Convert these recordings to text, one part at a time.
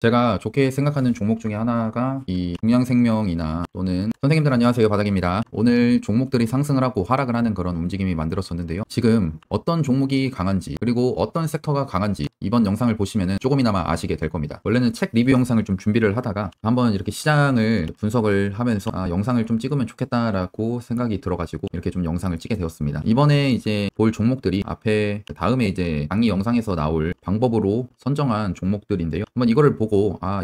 제가 좋게 생각하는 종목 중에 하나가 이 동양생명이나 또는 선생님들 안녕하세요, 바닥입니다. 오늘 종목들이 상승을 하고 하락을 하는 그런 움직임이 만들어졌는데요. 지금 어떤 종목이 강한지 그리고 어떤 섹터가 강한지 이번 영상을 보시면 조금이나마 아시게 될 겁니다. 원래는 책 리뷰 영상을 좀 준비를 하다가 한번 이렇게 시장을 분석을 하면서 영상을 좀 찍으면 좋겠다라고 생각이 들어가지고 이렇게 좀 영상을 찍게 되었습니다. 이번에 이제 볼 종목들이 앞에 다음에 이제 강의 영상에서 나올 방법으로 선정한 종목들인데요. 한번 이거를 보고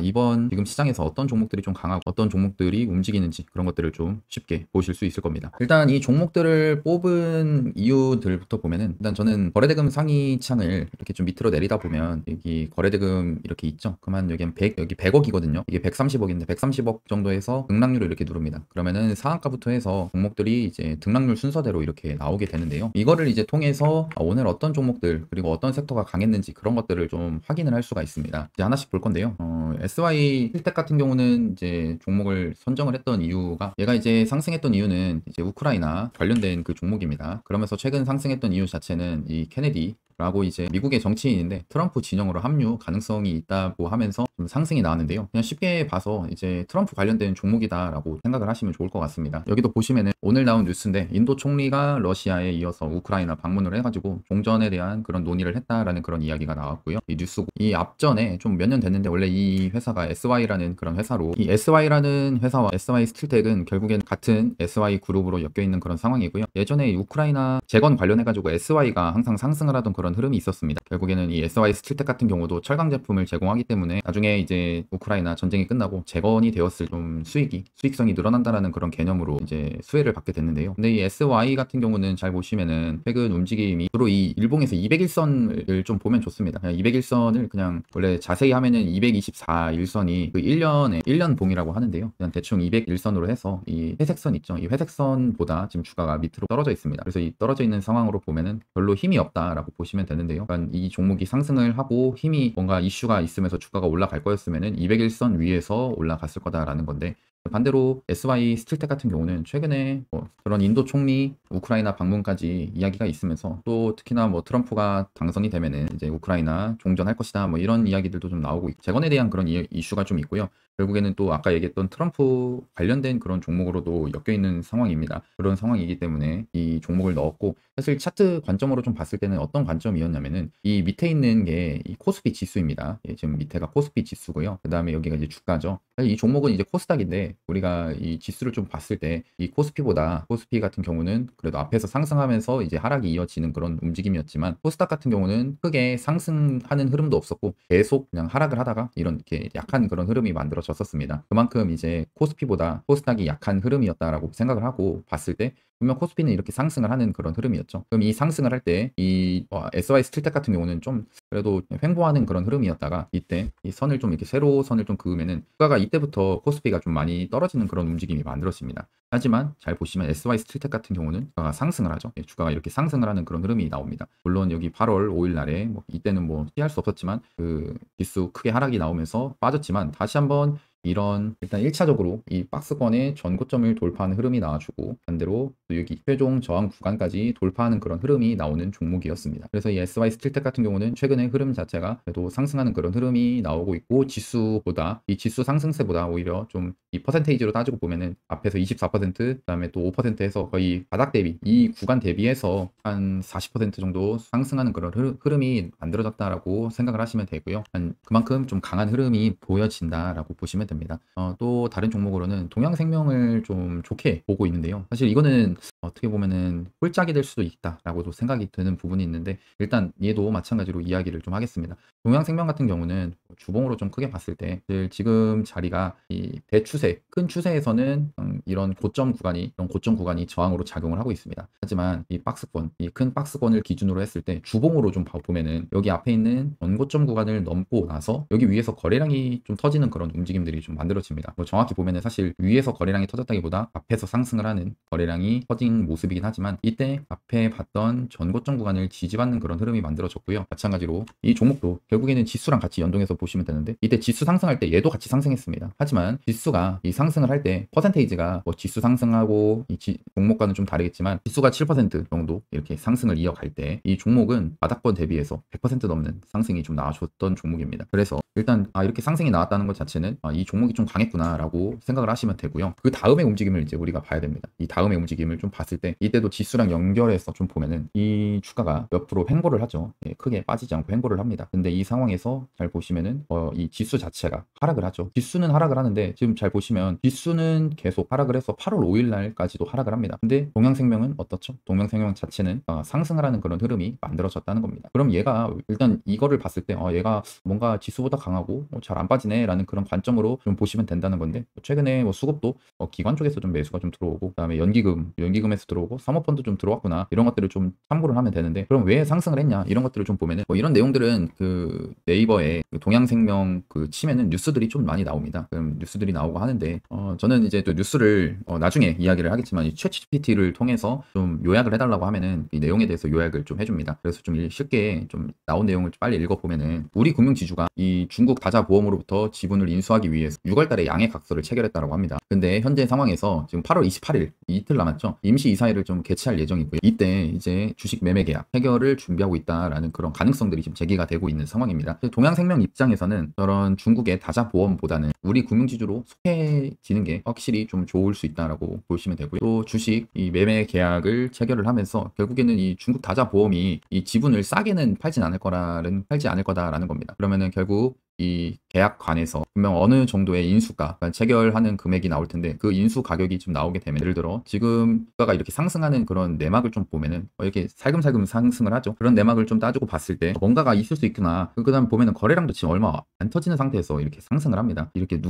이번 지금 시장에서 어떤 종목들이 좀 강하고 어떤 종목들이 움직이는지 그런 것들을 좀 쉽게 보실 수 있을 겁니다. 일단 이 종목들을 뽑은 이유들부터 보면은, 일단 저는 거래대금 상위 창을 이렇게 좀 밑으로 내리다 보면 여기 거래대금 이렇게 있죠. 그러면 여기 100, 여기 100억이거든요. 이게 130억인데 130억 정도에서 등락률을 이렇게 누릅니다. 그러면은 상한가부터 해서 종목들이 이제 등락률 순서대로 이렇게 나오게 되는데요. 이거를 이제 통해서 오늘 어떤 종목들 그리고 어떤 섹터가 강했는지 그런 것들을 좀 확인을 할 수가 있습니다. 이제 하나씩 볼 건데요. SY 힐텍 같은 경우는 이제 종목을 선정을 했던 이유가, 얘가 이제 상승했던 이유는 이제 우크라이나 관련된 그 종목입니다. 그러면서 최근 상승했던 이유 자체는 이 케네디 라고 이제 미국의 정치인인데 트럼프 진영으로 합류 가능성이 있다고 하면서 좀 상승이 나왔는데요. 그냥 쉽게 봐서 이제 트럼프 관련된 종목이다라고 생각을 하시면 좋을 것 같습니다. 여기도 보시면은 오늘 나온 뉴스인데, 인도 총리가 러시아에 이어서 우크라이나 방문을 해가지고 종전에 대한 그런 논의를 했다라는 그런 이야기가 나왔고요. 이 뉴스고, 이 앞전에 좀 몇 년 됐는데 원래 이 회사가 SY라는 그런 회사로, 이 SY라는 회사와 SY 스틸텍은 결국엔 같은 SY 그룹으로 엮여 있는 그런 상황이고요. 예전에 우크라이나 재건 관련해가지고 SY가 항상 상승을 하던 그런 흐름이 있었습니다. 결국에는 이 SY 스틸텍 같은 경우도 철강 제품을 제공하기 때문에 나중에 이제 우크라이나 전쟁이 끝나고 재건이 되었을 좀 수익성이 늘어난다라는 그런 개념으로 이제 수혜를 받게 됐는데요. 근데 이 SY 같은 경우는 잘 보시면은 최근 움직임이 주로 이 일봉에서 200일선을 좀 보면 좋습니다. 그냥 200일선을 그냥 원래 자세히 하면은 224일선이 그 1년 봉이라고 하는데요. 그냥 대충 200일선으로 해서 이 회색선 있죠. 이 회색선보다 지금 주가가 밑으로 떨어져 있습니다. 그래서 이 떨어져 있는 상황으로 보면은 별로 힘이 없다라고 보시면 되는데요. 그러니까 이 종목이 상승을 하고 힘이 뭔가 이슈가 있으면서 주가가 올라갈 거였으면은 200일선 위에서 올라갔을 거다라는 건데, 반대로 SY 스틸텍 같은 경우는 최근에 그런 인도 총리 우크라이나 방문까지 이야기가 있으면서, 또 특히나 트럼프가 당선이 되면은 이제 우크라이나 종전할 것이다 이런 이야기들도 좀 나오고 있고, 재건에 대한 그런 이슈가 좀 있고요. 결국에는 또 아까 얘기했던 트럼프 관련된 그런 종목으로도 엮여 있는 상황입니다. 그런 상황이기 때문에 이 종목을 넣었고, 사실 차트 관점으로 좀 봤을 때는 어떤 관점이었냐면은, 이 밑에 있는 게 이 코스피 지수입니다. 지금 밑에가 코스피 지수고요. 그 다음에 여기가 이제 주가죠. 이 종목은 이제 코스닥인데, 우리가 이 지수를 좀 봤을 때 이 코스피 같은 경우는 그래도 앞에서 상승하면서 이제 하락이 이어지는 그런 움직임이었지만, 코스닥 같은 경우는 크게 상승하는 흐름도 없었고 계속 그냥 하락을 하다가 이렇게 약한 그런 흐름이 만들어졌었습니다. 그만큼 이제 코스피보다 코스닥이 약한 흐름이었다라고 생각을 하고 봤을 때, 분명 코스피는 이렇게 상승을 하는 그런 흐름이었죠. 그럼 이 상승을 할 때 이 SY 스틸텍 같은 경우는 좀 그래도 횡보하는 그런 흐름이었다가, 이때 이 선을 좀 이렇게 세로 선을 좀 그으면은 주가가 이때부터 코스피가 좀 많이 떨어지는 그런 움직임이 만들어집니다. 하지만 잘 보시면 SY 스틸텍 같은 경우는 주가가 상승을 하죠. 주가가 이렇게 상승을 하는 그런 흐름이 나옵니다. 물론 여기 8월 5일 날에 이때는 피할 수 없었지만 그 지수 크게 하락이 나오면서 빠졌지만, 다시 한번 이런 일단 1차적으로 이 박스권의 전고점을 돌파하는 흐름이 나와주고, 반대로 또 여기 최종 저항 구간까지 돌파하는 그런 흐름이 나오는 종목이었습니다. 그래서 이 SY 스틸텍 같은 경우는 최근에 흐름 자체가 그래도 상승하는 그런 흐름이 나오고 있고, 지수보다 이 지수 상승세보다 오히려 좀 이 퍼센테이지로 따지고 보면은 앞에서 24%, 그다음에 또 5%에서 거의 바닥 대비, 이 구간 대비해서 한 40% 정도 상승하는 그런 흐름이 만들어졌다라고 생각을 하시면 되고요. 그만큼 좀 강한 흐름이 보여진다라고 보시면 됩니다. 또 다른 종목으로는 동양생명을 좀 좋게 보고 있는데요. 사실 이거는 어떻게 보면은 홀짝이 될 수도 있다라고도 생각이 드는 부분이 있는데, 일단 얘도 마찬가지로 이야기를 좀 하겠습니다. 동양생명 같은 경우는 주봉으로 좀 크게 봤을 때 지금 자리가 이 대추세, 큰 추세에서는 이런 고점 구간이 저항으로 작용을 하고 있습니다. 하지만 이 박스권, 이 큰 박스권을 기준으로 했을 때 주봉으로 좀 보면은 여기 앞에 있는 원고점 구간을 넘고 나서 여기 위에서 거래량이 좀 터지는 그런 움직임들이 좀 만들어집니다. 정확히 보면은 사실 위에서 거래량이 터졌다기보다 앞에서 상승을 하는 거래량이 터진 상승 모습이긴 하지만 이때 앞에 봤던 전고점 구간을 지지받는 그런 흐름이 만들어졌고요. 마찬가지로 이 종목도 결국에는 지수랑 같이 연동해서 보시면 되는데 이때 지수 상승할 때 얘도 같이 상승했습니다. 하지만 지수가 이 상승을 할 때 퍼센테이지가 뭐 지수 상승하고 이 종목과는 좀 다르겠지만 지수가 7% 정도 이렇게 상승을 이어갈 때 이 종목은 바닥권 대비해서 100% 넘는 상승이 좀 나와줬던 종목입니다. 그래서 일단 이렇게 상승이 나왔다는 것 자체는 이 종목이 좀 강했구나라고 생각을 하시면 되고요. 그 다음의 움직임을 이제 우리가 봐야 됩니다. 이 다음의 움직임을 좀 봤을 때 이때도 지수랑 연결해서 좀 보면은 이 주가가 옆으로 횡보를 하죠. 예, 크게 빠지지 않고 횡보를 합니다. 근데 이 상황에서 잘 보시면은 이 지수 자체가 하락을 하죠. 지수는 하락을 하는데 지금 잘 보시면 지수는 계속 하락을 해서 8월 5일 날까지도 하락을 합니다. 근데 동양생명은 어떻죠? 동양생명 자체는 상승을 하는 그런 흐름이 만들어졌다는 겁니다. 그럼 얘가 일단 이거를 봤을 때 얘가 뭔가 지수보다 강하고 잘 안 빠지네 라는 그런 관점으로 좀 보시면 된다는 건데 최근에 뭐 수급도 기관 쪽에서 좀 매수가 좀 들어오고 그다음에 연기금에서 들어오고 사모펀드 좀 들어왔구나 이런 것들을 좀 참고를 하면 되는데 그럼 왜 상승을 했냐 이런 것들을 좀 보면은 이런 내용들은 그 네이버에 그 동양생명 그 치면은 뉴스들이 좀 많이 나옵니다. 그럼 뉴스들이 나오고 하는데 저는 이제 또 뉴스를 나중에 이야기를 하겠지만 이 챗GPT를 통해서 좀 요약을 해달라고 하면은 이 내용에 대해서 요약을 좀 해줍니다. 그래서 좀 쉽게 좀 나온 내용을 빨리 읽어보면은 우리 금융지주가 이 중국 다자보험으로부터 지분을 인수하기 위해서 6월달에 양해 각서를 체결했다고 합니다. 근데 현재 상황에서 지금 8월 28일 이틀 남았죠. 임시 이사회를 좀 개최할 예정이고요. 이때 이제 주식 매매 계약 해결을 준비하고 있다라는 그런 가능성들이 지금 제기가 되고 있는 상황입니다. 동양생명 입장에서는 저런 중국의 다자보험보다는 우리 금융지주로 속해지는 게 확실히 좀 좋을 수 있다라고 보시면 되고요. 또 주식 이 매매 계약을 체결을 하면서 결국에는 이 중국 다자보험이 이 지분을 싸게는 팔지 않을 거다라는 겁니다. 그러면은 결국 이 계약관에서 분명 어느 정도의 인수가 그러니까 체결하는 금액이 나올 텐데 그 인수 가격이 좀 나오게 되면 예를 들어 지금 주가가 이렇게 상승하는 그런 내막을 좀 보면은 이렇게 살금살금 상승을 하죠. 그런 내막을 좀 따지고 봤을 때 뭔가가 있을 수 있구나. 그다음 보면은 거래량도 지금 얼마 안 터지는 상태에서 이렇게 상승을 합니다. 이렇게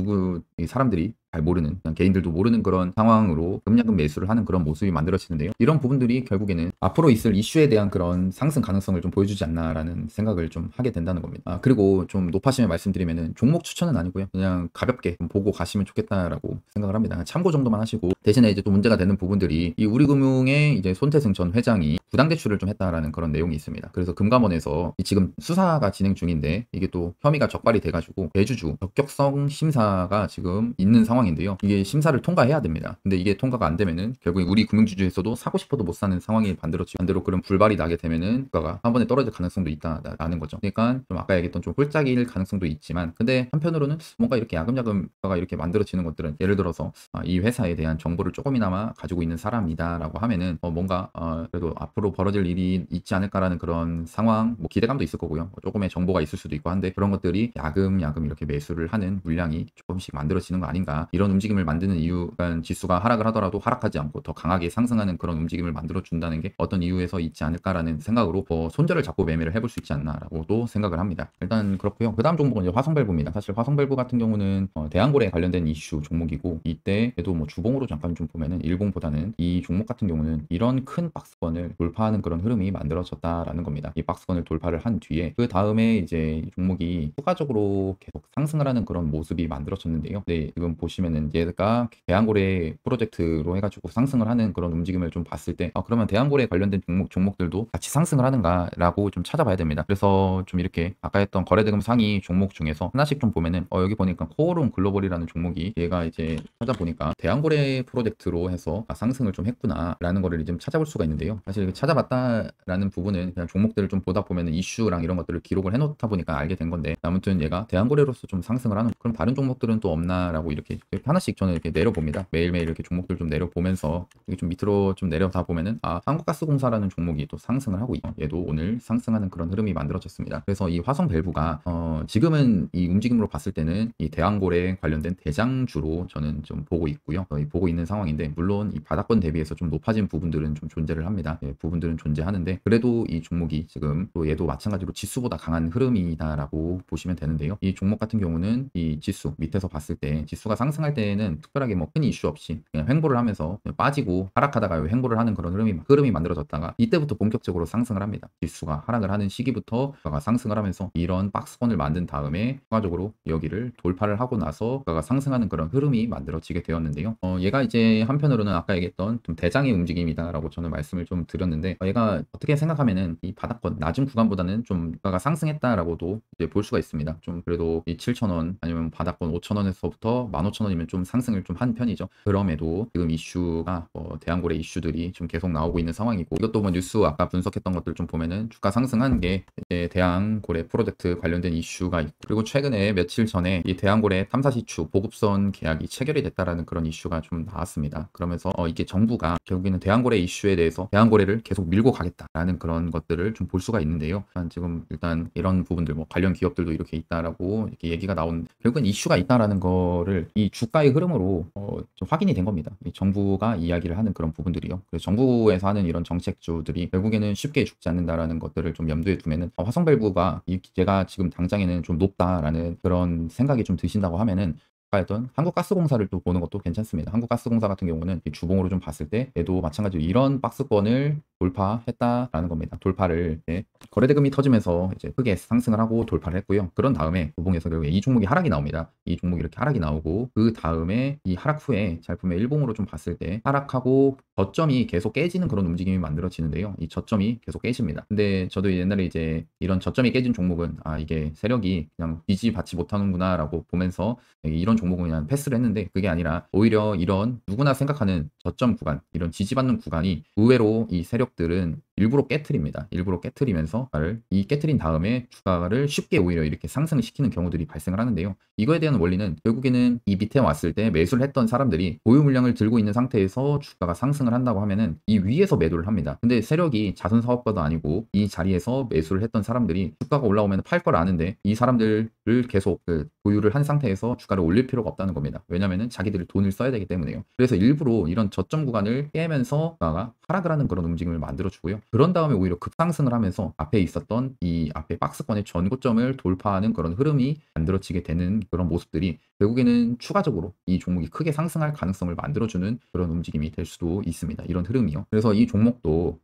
사람들이 잘 모르는 그냥 개인들도 모르는 그런 상황으로 금약금 매수를 하는 그런 모습이 만들어지는데요. 이런 부분들이 결국에는 앞으로 있을 이슈에 대한 그런 상승 가능성을 좀 보여주지 않나라는 생각을 좀 하게 된다는 겁니다. 그리고 좀 높아심에 말씀드리면은 종목 추천은 아니고요. 그냥 가볍게 좀 보고 가시면 좋겠다라고 생각을 합니다. 참고 정도만 하시고 대신에 이제 또 문제가 되는 부분들이 이 우리금융의 이제 손태승 전 회장이 부당 대출을 좀 했다라는 그런 내용이 있습니다. 그래서 금감원에서 지금 수사가 진행 중인데 이게 또 혐의가 적발이 돼가지고 대주주 적격성 심사가 지금 있는 상황인데요. 이게 심사를 통과해야 됩니다. 근데 이게 통과가 안 되면은 결국에 우리 금융주주에서도 사고 싶어도 못 사는 상황이 반대로 그런 불발이 나게 되면은 주가가 한 번에 떨어질 가능성도 있다라는 거죠. 그러니까 좀 아까 얘기했던 좀 홀짝일 가능성도 있지만 근데 한편으로는 뭔가 이렇게 야금야금 주가가 이렇게 만들어지는 것들은 예를 들어서 이 회사에 대한 정보를 조금이나마 가지고 있는 사람이다라고 하면은 뭔가 그래도 앞으로 벌어질 일이 있지 않을까라는 그런 상황 뭐 기대감도 있을 거고요. 조금의 정보가 있을 수도 있고 한데 그런 것들이 야금야금 이렇게 매수를 하는 물량이 조금씩 만들어지는 거 아닌가 이런 움직임을 만드는 이유가 지수가 하락을 하더라도 하락하지 않고 더 강하게 상승하는 그런 움직임을 만들어 준다는 게 어떤 이유에서 있지 않을까라는 생각으로 손절을 잡고 매매를 해볼 수 있지 않나라고도 생각을 합니다. 일단 그렇고요. 그 다음 종목은 이제 화성밸브입니다. 사실 화성밸브 같은 경우는 대한고래에 관련된 이슈 종목이고 이때에도 뭐 주봉으로 잠깐 좀 보면은 일봉보다는 이 종목 같은 경우는 이런 큰 박스권을 돌파하는 그런 흐름이 만들어졌다라는 겁니다. 이 박스권을 돌파를 한 뒤에 그 다음에 이제 이 종목이 추가적으로 계속 상승을 하는 그런 모습이 만들어졌는데요. 네, 지금 보시면은 얘가 대한고래 프로젝트로 해가지고 상승을 하는 그런 움직임을 좀 봤을 때 그러면 대한고래에 관련된 종목들도 같이 상승을 하는가라고 좀 찾아봐야 됩니다. 그래서 좀 이렇게 아까 했던 거래대금 상위 종목 중에서 하나씩 좀 보면은 여기 보니까 코오롱 글로벌이라는 종목이 얘가 이제 찾아보니까 대한고래 프로젝트로 해서 상승을 좀 했구나라는 거를 좀 찾아볼 수가 있는데요. 사실 찾아봤다라는 부분은 그냥 종목들을 좀 보다 보면은 이슈랑 이런 것들을 기록을 해놓다 보니까 알게 된 건데 아무튼 얘가 대한고래로서 좀 상승을 하는 그럼 다른 종목들은 또 없나라고 이렇게 하나씩 저는 이렇게 내려봅니다. 매일매일 이렇게 종목들 좀 내려보면서 이렇게 좀 밑으로 좀 내려다 보면은 한국가스공사라는 종목이 또 상승을 하고 있고 얘도 오늘 상승하는 그런 흐름이 만들어졌습니다. 그래서 이 화성밸브가 지금은 이 움직임으로 봤을 때는 이 대한고래 관련된 대장주로 저는 좀 보고 있고요. 보고 있는 상황인데 물론 이 바닥권 대비해서 좀 높아진 부분들은 좀 존재를 합니다. 부분들은 존재하는데 그래도 이 종목이 지금 또 얘도 마찬가지로 지수보다 강한 흐름이다라고 보시면 되는데요. 이 종목 같은 경우는 이 지수 밑에서 봤을 때 지수가 상승 상승할 때에는 특별하게 뭐 큰 이슈 없이 그냥 횡보를 하면서 그냥 빠지고 하락하다가 횡보를 하는 그런 흐름이 만들어졌다가 이때부터 본격적으로 상승을 합니다. 지수가 하락을 하는 시기부터 주가가 상승을 하면서 이런 박스권을 만든 다음에 추가적으로 여기를 돌파를 하고 나서 주가가 상승하는 그런 흐름이 만들어지게 되었는데요. 얘가 이제 한편으로는 아까 얘기했던 좀 대장의 움직임이다라고 저는 말씀을 좀 드렸는데, 얘가 어떻게 생각하면은 이 바닥권 낮은 구간보다는 좀 주가가 상승했다라고도 이제 볼 수가 있습니다. 좀 그래도 이 7,000원 아니면 바닥권 5,000원에서부터 15,000원이면 좀 상승을 좀 한 편이죠. 그럼에도 지금 이슈가 대항고래 이슈들이 좀 계속 나오고 있는 상황이고, 이것도 뭐 뉴스 아까 분석했던 것들 좀 보면은 주가 상승한 게 이제 대항고래 프로젝트 관련된 이슈가 있고, 그리고 최근에 며칠 전에 이 대항고래 탐사시추 보급선 계약이 체결이 됐다라는 그런 이슈가 좀 나왔습니다. 그러면서 이게 정부가 결국에는 대항고래 이슈에 대해서 대항고래를 계속 밀고 가겠다라는 그런 것들을 좀 볼 수가 있는데요. 지금 일단 이런 부분들 뭐 관련 기업들도 이렇게 있다라고 이렇게 얘기가 나온, 결국엔 이슈가 있다라는 거를 이 주가의 흐름으로 좀 확인이 된 겁니다. 이 정부가 이야기를 하는 그런 부분들이요. 그래서 정부에서 하는 이런 정책주들이 결국에는 쉽게 죽지 않는다라는 것들을 좀 염두에 두면은 화성밸브가 이 기제가 지금 당장에는 좀 높다라는 그런 생각이 좀 드신다고 하면은 했던 한국가스공사를 또 보는 것도 괜찮습니다. 한국가스공사 같은 경우는 주봉으로 좀 봤을 때 얘도 마찬가지로 이런 박스권을 돌파했다라는 겁니다. 돌파를 거래대금이 터지면서 이제 크게 상승을 하고 돌파를 했고요. 그런 다음에 주봉에서 결국에 이 종목이 하락이 나옵니다. 이 종목이 이렇게 하락이 나오고 그 다음에 이 하락 후에 잘 보면 일봉으로 좀 봤을 때 하락하고 저점이 계속 깨지는 그런 움직임이 만들어지는데요. 이 저점이 계속 깨집니다. 근데 저도 옛날에 이제 이런 저점이 깨진 종목은 이게 세력이 그냥 지지받지 못하는구나라고 보면서 이런 종목은 그냥 패스를 했는데, 그게 아니라 오히려 이런 누구나 생각하는 저점 구간, 이런 지지받는 구간이 의외로 이 세력들은 일부러 깨트립니다. 일부러 깨트리면서 이 깨트린 다음에 주가를 쉽게 오히려 이렇게 상승을 시키는 경우들이 발생을 하는데요. 이거에 대한 원리는 결국에는 이 밑에 왔을 때 매수를 했던 사람들이 보유 물량을 들고 있는 상태에서 주가가 상승을 한다고 하면은 이 위에서 매도를 합니다. 근데 세력이 자선 사업가도 아니고 이 자리에서 매수를 했던 사람들이 주가가 올라오면 팔 걸 아는데 이 사람들을 계속 보유를 한 상태에서 주가를 올릴 필요가 없다는 겁니다. 왜냐면은 자기들이 돈을 써야 되기 때문에요. 그래서 일부러 이런 저점 구간을 깨면서 주가가 하락을 하는 그런 움직임을 만들어주고요. 그런 다음에 오히려 급상승을 하면서 앞에 있었던 이 앞에 박스권의 전고점을 돌파하는 그런 흐름이 만들어지게 되는 그런 모습들이 결국에는 추가적으로 이 종목이 크게 상승할 가능성을 만들어주는 그런 움직임이 될 수도 있습니다. 이런 흐름이요. 그래서 이 종목도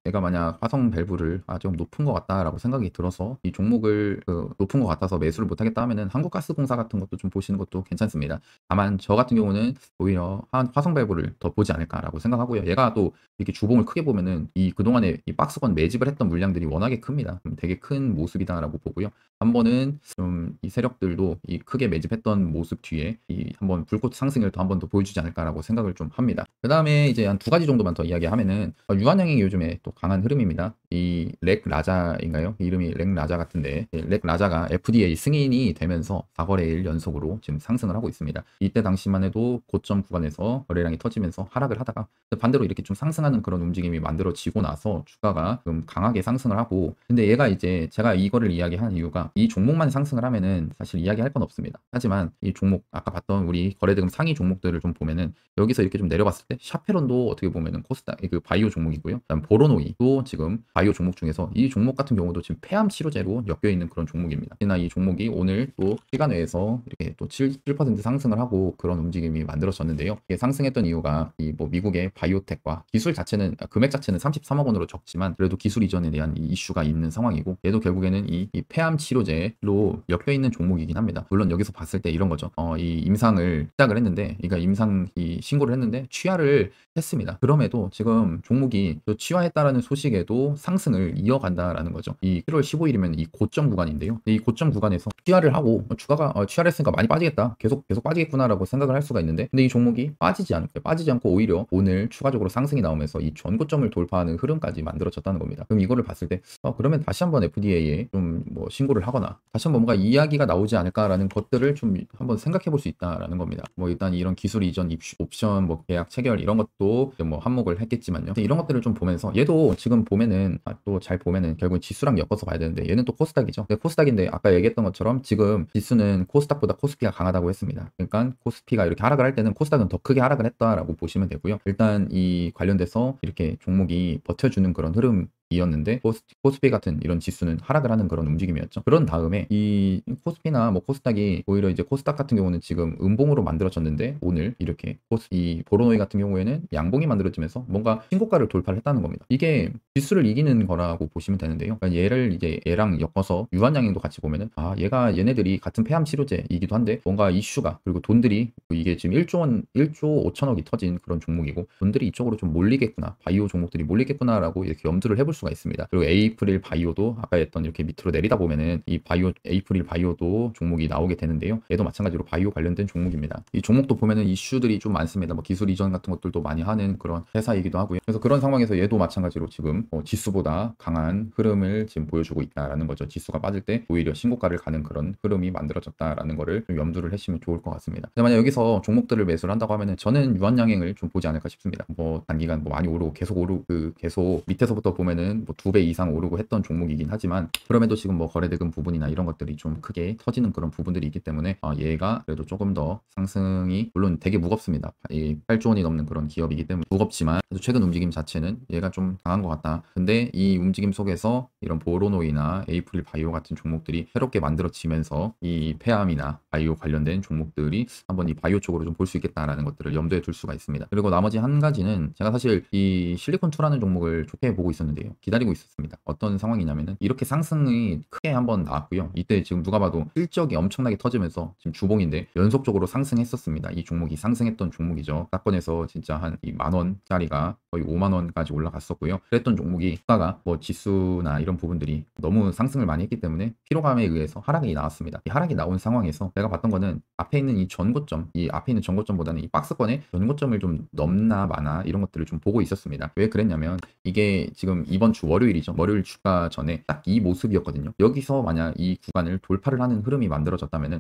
내가 만약 화성밸브를 좀 높은 것 같다라고 생각이 들어서 이 종목을 높은 것 같아서 매수를 못하겠다 하면은 한국가스공사 같은 것도 좀 보시는 것도 괜찮습니다. 다만 저 같은 경우는 오히려 화성밸브를 더 보지 않을까라고 생각하고요. 얘가 또 이렇게 주봉을 크게 보면은 이 그동안에 이 박스권 매집을 했던 물량들이 워낙에 큽니다. 되게 큰 모습이다라고 보고요. 한 번은 좀 이 세력들도 이 크게 매집했던 모습 뒤에 이 한번 불꽃 상승을 더 한 번 더 보여주지 않을까라고 생각을 좀 합니다. 그 다음에 이제 한 두 가지 정도만 더 이야기하면은 유한양이 요즘에 또 강한 흐름입니다. 이 렉라자인가요? 이름이 렉라자 같은데, 렉라자가 FDA 승인이 되면서 4거래일 연속으로 지금 상승을 하고 있습니다. 이때 당시만 해도 고점 구간에서 거래량이 터지면서 하락을 하다가 반대로 이렇게 좀 상승하는 그런 움직임이 만들어지고 나서 주가가 좀 강하게 상승을 하고, 근데 얘가 이제 제가 이거를 이야기한 이유가 이 종목만 상승을 하면은 사실 이야기할 건 없습니다. 하지만 이 종목 아까 봤던 우리 거래대금 상위 종목들을 좀 보면은 여기서 이렇게 좀 내려봤을 때 샤페론도 어떻게 보면은 코스닥 그 바이오 종목이고요. 그다음 보로노이도 지금 바이오 종목 중에서 이 종목 같은 경우도 지금 폐암 치료제로 엮여 있는 그런 종목입니다. 특히나 이 종목이 오늘 또 시간 외에서 이렇게 또 7% 상승을 하고 그런 움직임이 만들어졌는데요. 이게 상승했던 이유가 이 뭐 미국의 바이오텍과 기술 자체는 금액 자체는 33억 원으로 적지만 그래도 기술 이전에 대한 이 이슈가 있는 상황이고, 얘도 결국에는 이 폐암 치료제로 엮여 있는 종목이긴 합니다. 물론 여기서 봤을 때 이런 거죠. 이 임상을 시작을 했는데, 그러니까 임상 이 신고를 했는데 취하를 했습니다. 그럼에도 지금 종목이 취하했다라는 소식에도 상승을 이어간다라는 거죠. 이 1월 15일이면 이 고점 구간인데요. 이 고점 구간에서 취하를 하고 주가가 취하를 했으니까 많이 빠지겠다. 계속 빠지겠구나라고 생각을 할 수가 있는데, 근데 이 종목이 빠지지 않고 오히려 오늘 추가적으로 상승이 나오면서 이 전고점을 돌파하는 흐름까지 만들어졌다는 겁니다. 그럼 이거를 봤을 때 그러면 다시 한번 FDA에 좀 뭐 신고를 하거나 다시 한번 뭔가 이야기가 나오지 않을까라는 것들을 좀 한번 생각해 볼 수 있다라는 겁니다. 뭐 일단 이런 기술 이전 옵션 뭐 계약 체결 이런 것도 뭐 한몫을 했겠지만요. 이런 것들을 좀 보면서 얘도 지금 보면은 또 잘 보면은 결국 지수랑 엮어서 봐야 되는데 얘는 또 코스닥이죠. 코스닥인데 아까 얘기했던 것처럼 지금 지수는 코스닥보다 코스피가 강하다고 했습니다. 그러니까 코스피가 이렇게 하락을 할 때는 코스닥은 더 크게 하락을 했다라고 보시면 되고요. 일단 이 관련돼서 이렇게 종목이 버텨주는 그런 흐름 이었는데 코스피 같은 이런 지수는 하락을 하는 그런 움직임이었죠. 그런 다음에 이 코스피나 뭐 코스닥이 오히려 이제 코스닥 같은 경우는 지금 음봉으로 만들어졌는데 오늘 이렇게 이 보로노이 같은 경우에는 양봉이 만들어지면서 뭔가 신고가를 돌파를 했다는 겁니다. 이게 지수를 이기는 거라고 보시면 되는데요. 그러니까 얘를 이제 얘랑 엮어서 유한양행도 같이 보면은 얘가 얘네들이 같은 폐암 치료제이기도 한데 뭔가 이슈가 그리고 돈들이 이게 지금 1조 5천억이 터진 그런 종목이고 돈들이 이쪽으로 좀 몰리겠구나, 바이오 종목들이 몰리겠구나라고 이렇게 염두를 해볼 수가 있습니다. 그리고 에이프릴 바이오도 아까 했던 이렇게 밑으로 내리다 보면은 이 바이오 에이프릴 바이오도 종목이 나오게 되는데요. 얘도 마찬가지로 바이오 관련된 종목입니다. 이 종목도 보면은 이슈들이 좀 많습니다. 뭐 기술 이전 같은 것들도 많이 하는 그런 회사이기도 하고요. 그래서 그런 상황에서 얘도 마찬가지로 지금 지수보다 강한 흐름을 지금 보여주고 있다라는 거죠. 지수가 빠질 때 오히려 신고가를 가는 그런 흐름이 만들어졌다라는 거를 좀 염두를 하시면 좋을 것 같습니다. 만약 여기서 종목들을 매수를 한다고 하면은 저는 유한양행을 좀 보지 않을까 싶습니다. 뭐 단기간 뭐 많이 오르고 계속 오르고 계속 밑에서부터 보면은 뭐 2배 이상 오르고 했던 종목이긴 하지만 그럼에도 지금 뭐 거래대금 부분이나 이런 것들이 좀 크게 터지는 그런 부분들이 있기 때문에 얘가 그래도 조금 더 상승이 물론 되게 무겁습니다. 이 8조 원이 넘는 그런 기업이기 때문에 무겁지만 최근 움직임 자체는 얘가 좀 강한 것 같다. 근데 이 움직임 속에서 이런 보로노이나 에이프릴 바이오 같은 종목들이 새롭게 만들어지면서 이 폐암이나 바이오 관련된 종목들이 한번 이 바이오 쪽으로 좀 볼 수 있겠다라는 것들을 염두에 둘 수가 있습니다. 그리고 나머지 한 가지는 제가 사실 이 실리콘2라는 종목을 좋게 보고 있었는데요. 기다리고 있었습니다. 어떤 상황이냐면은 이렇게 상승이 크게 한번 나왔고요. 이때 지금 누가 봐도 실적이 엄청나게 터지면서 지금 주봉인데 연속적으로 상승했었습니다. 이 종목이 상승했던 종목이죠. 사건에서 진짜 한 2만원짜리가 거의 5만원까지 올라갔었고요. 그랬던 종목이 주가가 뭐 지수나 이런 부분들이 너무 상승을 많이 했기 때문에 피로감에 의해서 하락이 나왔습니다. 이 하락이 나온 상황에서 내가 봤던 거는 앞에 있는 이 전고점, 이 앞에 있는 전고점보다는 이 박스권의 전고점을 좀 넘나 마나 이런 것들을 좀 보고 있었습니다. 왜 그랬냐면 이게 지금 이번 주 월요일이죠. 월요일 주가 전에 딱 이 모습이었거든요. 여기서 만약 이 구간을 돌파를 하는 흐름이 만들어졌다면은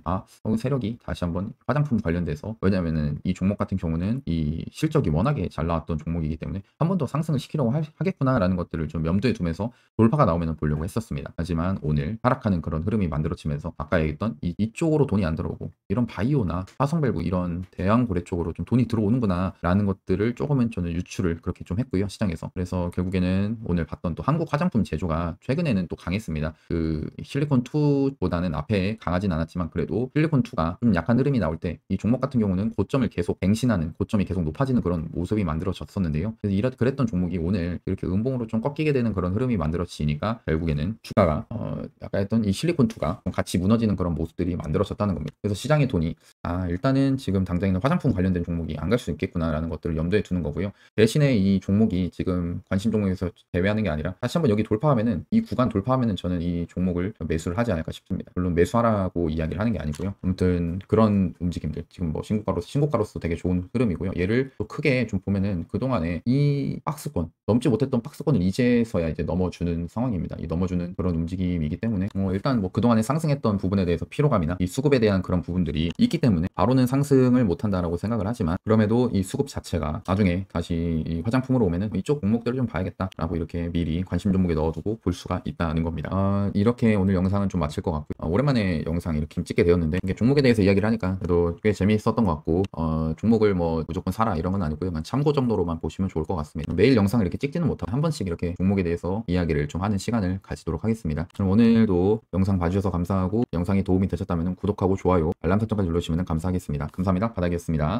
세력이 다시 한번 화장품 관련돼서 왜냐면은 이 종목 같은 경우는 이 실적이 워낙에 잘 나왔던 종목이기 때문에 한 번 더 상승을 시키려고 하겠구나라는 것들을 좀 염두에 두면서 돌파가 나오면 보려고 했었습니다. 하지만 오늘 하락하는 그런 흐름이 만들어지면서 아까 얘기했던 이쪽으로 돈이 안 들어오고 이런 바이오나 화성밸브 이런 대왕고래 쪽으로 좀 돈이 들어오는구나 라는 것들을 조금은 저는 유추를 그렇게 좀 했고요, 시장에서. 그래서 결국에는 오늘 봤던 또 한국 화장품 제조가 최근에는 또 강했습니다. 그 실리콘2보다는 앞에 강하진 않았지만 그래도 실리콘2가 좀 약한 흐름이 나올 때 이 종목 같은 경우는 고점을 계속 갱신하는, 고점이 계속 높아지는 그런 모습이 만들어졌었는데요. 그래서 그랬던 종목이 오늘 이렇게 음봉으로 좀 꺾이게 되는 그런 흐름이 만들어지니까 결국에는 주가가 아까 했던 이 실리콘2가 같이 무너지는 그런 모습들이 만들어졌다는 겁니다. 그래서 시장의 돈이 일단은 지금 당장에는 화장품 관련된 종목이 안 갈 수 있겠구나라는 것들을 염두에 두는 거고요. 대신에 이 종목이 지금 관심 종목에서 제외하는 게 아니라 다시 한번 여기 돌파하면은 이 구간 돌파하면은 저는 이 종목을 매수를 하지 않을까 싶습니다. 물론 매수하라고 이야기를 하는 게 아니고요. 아무튼 그런 움직임들 지금 뭐 신고가로서 되게 좋은 흐름이고요. 얘를 또 크게 좀 보면은 그동안에 이 박스권 넘지 못했던 박스권을 이제서야 이제 넘어주는 상황입니다. 이 넘어주는 그런 움직임이기 때문에 일단 뭐 그동안에 상승했던 부분에 대해서 피로감이나 이 수급에 대한 그런 부분들이 있기 때문에 바로는 상승을 못한다라고 생각을 하지만 그럼에도 이 수급 자체가 나중에 다시 이 화장품으로 오면은 이쪽 종목들을 좀 봐야겠다라고 이렇게 미리 관심 종목에 넣어두고 볼 수가 있다는 겁니다. 이렇게 오늘 영상은 좀 마칠 것 같고요. 오랜만에 영상 이렇게 찍게 되었는데 이게 종목에 대해서 이야기를 하니까 그래도 꽤 재미있었던 것 같고 종목을 뭐 무조건 사라 이런 건 아니고요. 참고 정도로만 보시면 좋을 것 같습니다. 매일 영상을 이렇게 찍지는 못하고 한 번씩 이렇게 종목에 대해서 이야기를 좀 하는 시간을 가지도록 하겠습니다. 그럼 오늘도 영상 봐주셔서 감사하고 영상이 도움이 되셨다면 구독하고 좋아요, 알람 설정까지 눌러주시면 감사하겠습니다. 감사합니다. 바닥이었습니다.